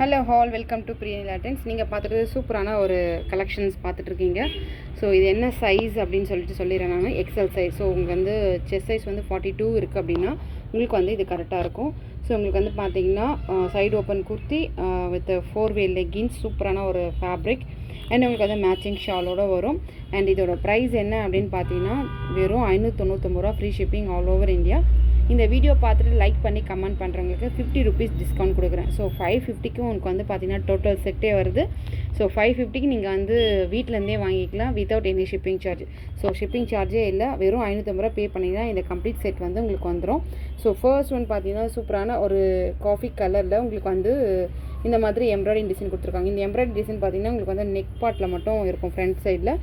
Hello all welcome to பிரியனி லேட்டன்ஸ். நீங்கள் பார்த்துட்டு சூப்பரான ஒரு கலெக்ஷன்ஸ் பார்த்துட்ருக்கீங்க. ஸோ இது என்ன சைஸ் அப்படின்னு சொல்லிடுறேன் நான். XL size. ஸோ உங்களுக்கு வந்து செஸ்ட் சைஸ் வந்து 42 இருக்குது அப்படின்னா உங்களுக்கு வந்து இது கரெக்டாக இருக்கும். ஸோ உங்களுக்கு வந்து பார்த்தீங்கன்னா சைடு ஓப்பன் குர்த்தி வித் 4-வே லெகின்ஸ், சூப்பரான ஒரு ஃபேப்ரிக் அண்ட் உங்களுக்கு வந்து மேட்சிங் ஷாலோடு வரும். அண்ட் இதோட ப்ரைஸ் என்ன அப்படின்னு பார்த்தீங்கன்னா வெறும் 599 ரூபா, free shipping all over India. இந்த வீடியோ பார்த்துட்டு லைக் பண்ணி கமெண்ட் பண்ணுறவங்களுக்கு 50 ருபீஸ் டிஸ்கவுண்ட் கொடுக்குறேன். ஸோ 550க்கு உங்களுக்கு வந்து பார்த்தீங்கன்னா டோட்டல் செட்டே வருது. ஸோ 550க்கு நீங்கள் வந்து வீட்டிலேருந்தே வாங்கிக்கலாம் without any shipping charge. So shipping சார்ஜே இல்லை, வெறும் 550 ரூபா பே பண்ணிங்கன்னா இந்த கம்ப்ளீட் செட் வந்து உங்களுக்கு வந்துடும். ஸோ ஃபர்ஸ்ட் ஒன் பார்த்தீங்கன்னா சூப்பரான ஒரு காஃபி கலரில் உங்களுக்கு வந்து இந்த மாதிரி எம்ப்ராய்டிங் டிசைன் கொடுத்துருக்காங்க. இந்த எம்ப்ராய்டிங் டிசைன் பார்த்தீங்கன்னா உங்களுக்கு வந்து நெக் பார்ட்டில் மட்டும் இருக்கும் ஃப்ரண்ட் சைடில்.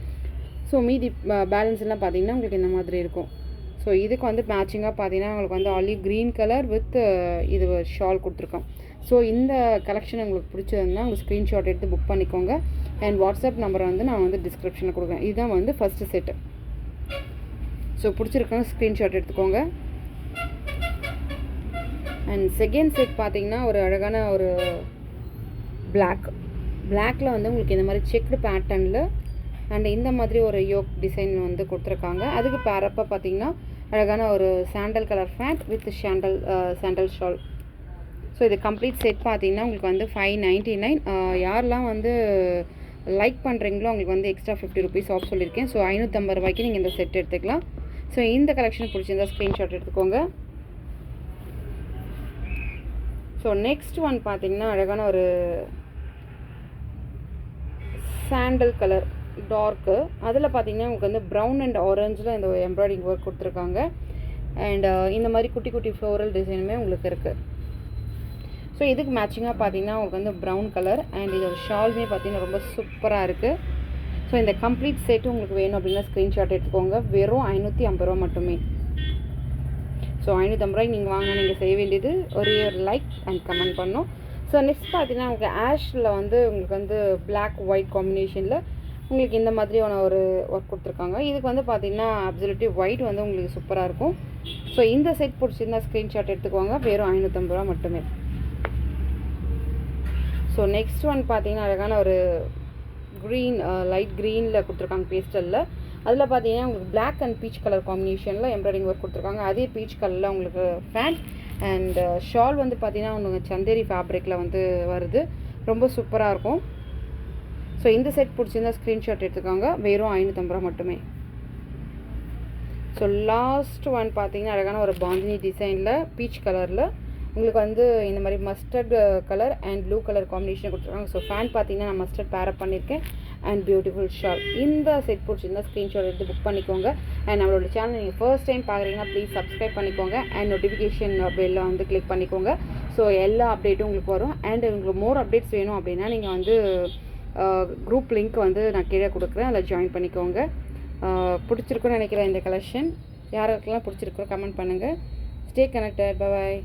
ஸோ மீதி பேலன்ஸ்லாம் பார்த்தீங்கன்னா உங்களுக்கு இந்த மாதிரி இருக்கும். ஸோ இதுக்கு வந்து மேட்சிங்காக பார்த்தீங்கன்னா உங்களுக்கு வந்து ஆலிவ் க்ரீன் கலர் வித் இது ஷால் கொடுத்துருக்கோம். ஸோ இந்த கலெக்ஷன் உங்களுக்கு பிடிச்சதுன்னா உங்கள் ஸ்க்ரீன்ஷாட் எடுத்து புக் பண்ணிக்கோங்க. அண்ட் வாட்ஸ்அப் நம்பரை வந்து நான் வந்து டிஸ்கிரிப்ஷனில் கொடுக்குறேன். இதுதான் வந்து ஃபஸ்ட்டு செட்டு. ஸோ பிடிச்சிருக்கோங்க ஸ்க்ரீன்ஷாட் எடுத்துக்கோங்க. அண்ட் செகண்ட் செட் பார்த்தீங்கன்னா ஒரு அழகான ஒரு பிளாக்கில் வந்து உங்களுக்கு இந்த மாதிரி செக்டு பேட்டர்னில் அண்ட் இந்த மாதிரி ஒரு யோக் டிசைன் வந்து கொடுத்துருக்காங்க. அதுக்கு பேரப்பாக பார்த்தீங்கன்னா அழகான ஒரு sandal colour pant with sandal shawl. So இது கம்ப்ளீட் செட் பார்த்தீங்கன்னா உங்களுக்கு வந்து 599. யாரெல்லாம் வந்து லைக் பண்ணுறீங்களோ உங்களுக்கு வந்து எக்ஸ்ட்ரா 50 ருபீஸ் ஆஃப் சொல்லியிருக்கேன். ஸோ 550 ரூபாய்க்கு நீங்கள் இந்த செட் எடுத்துக்கலாம். ஸோ இந்த கலெக்ஷன் பிடிச்சிருந்தா ஸ்க்ரீன்ஷாட் எடுத்துக்கோங்க. ஸோ நெக்ஸ்ட் ஒன் பார்த்தீங்கன்னா அழகான ஒரு சாண்டல் கலர் டார்க்கு, அதில் பார்த்தீங்கன்னா உங்களுக்கு வந்து ப்ரௌன் அண்ட் ஆரஞ்சில் இந்த எம்ப்ராய்டிங் ஒர்க் கொடுத்துருக்காங்க. அண்ட் இந்த மாதிரி குட்டி குட்டி ஃப்ளோரல் டிசைனுமே உங்களுக்கு இருக்குது. ஸோ இதுக்கு மேட்சிங்காக பார்த்தீங்கன்னா உங்களுக்கு வந்து ப்ரௌன் கலர் அண்ட் இதோட ஷால்மே பார்த்தீங்கன்னா ரொம்ப சூப்பராக இருக்குது. ஸோ இந்த கம்ப்ளீட் செட்டு உங்களுக்கு வேணும் அப்படின்னா ஸ்க்ரீன்ஷாட் எடுத்துக்கோங்க. வெறும் 550 ரூபா மட்டுமே. ஸோ 550 ரூபாய்க்கு நீங்கள் வாங்கினா நீங்கள் செய்ய வேண்டியது ஒரே ஒரு லைக் அண்ட் கமெண்ட் பண்ணணும். ஸோ நெக்ஸ்ட் பார்த்தீங்கன்னா உங்களுக்கு ஆஷில் வந்து உங்களுக்கு வந்து பிளாக் ஒயிட் காம்பினேஷனில் உங்களுக்கு இந்த மாதிரியான ஒரு ஒர்க் கொடுத்துருக்காங்க. இதுக்கு வந்து பார்த்தீங்கன்னா அப்சல்யூட்லி ஒயிட் வந்து உங்களுக்கு சூப்பராக இருக்கும். ஸோ இந்த செட் பிடிச்சிருந்தா ஸ்க்ரீன்ஷாட் எடுத்துக்கோங்க. வெறும் 550 ரூபா மட்டுமே. ஸோ நெக்ஸ்ட் ஒன் பார்த்தீங்கன்னா அழகான ஒரு க்ரீன், லைட் க்ரீனில் கொடுத்துருக்காங்க பேஸ்டலில். அதில் பார்த்தீங்கன்னா உங்களுக்கு பிளாக் அண்ட் பீச் கலர் காம்பினேஷனில் எம்ப்ராய்டிங் ஒர்க் கொடுத்துருக்காங்க. அதே பீச் கலரில் உங்களுக்கு ஃபேண்ட் அண்ட் ஷால் வந்து பார்த்தீங்கன்னா உங்களுக்கு சந்தேரி ஃபேப்ரிக்கில் வந்து வருது. ரொம்ப சூப்பராக இருக்கும். ஸோ இந்த செட் பிடிச்சிருந்தா ஸ்க்ரீன்ஷாட் எடுத்துக்கோங்க. வெறும் 550 ரூபா மட்டுமே. ஸோ லாஸ்ட் ஒன் பார்த்தீங்கன்னா அழகான ஒரு பாந்தினி டிசைனில் பீச் கலரில் உங்களுக்கு வந்து இந்த மாதிரி mustard colour and blue colour combination கொடுத்துருக்காங்க. ஸோ ஃபேன் பார்த்தீங்கன்னா நான் மஸ்டர்ட் பேரப் பண்ணியிருக்கேன் அண்ட் பியூட்டிஃபுல் ஷால். இந்த செட் பிடிச்சிருந்தா ஸ்க்ரீன்ஷாட் எடுத்து புக் பண்ணிக்கோங்க. அண்ட் நம்மளோட சேனல் நீங்கள் ஃபர்ஸ்ட் டைம் பார்க்குறீங்கன்னா ப்ளீஸ் சப்ஸ்கிரைப் பண்ணிக்கோங்க அண்ட் நோட்டிஃபிகேஷன் பெல்லை வந்து கிளிக் பண்ணிக்கோங்க. ஸோ எல்லா அப்டேட்டும் உங்களுக்கு வரும். அண்ட் உங்களுக்கு மோர் அப்டேட்ஸ் வேணும் அப்படின்னா நீங்கள் வந்து குரூப் லிங்க் வந்து நான் கீழே கொடுக்குறேன், அதில் ஜாயின் பண்ணிக்கோங்க. பிடிச்சிருக்குன்னு நினைக்கிறேன் இந்த கலெக்ஷன். யாருக்கெல்லாம் பிடிச்சிருக்கோ கமெண்ட் பண்ணுங்கள். Stay connected. Bye bye.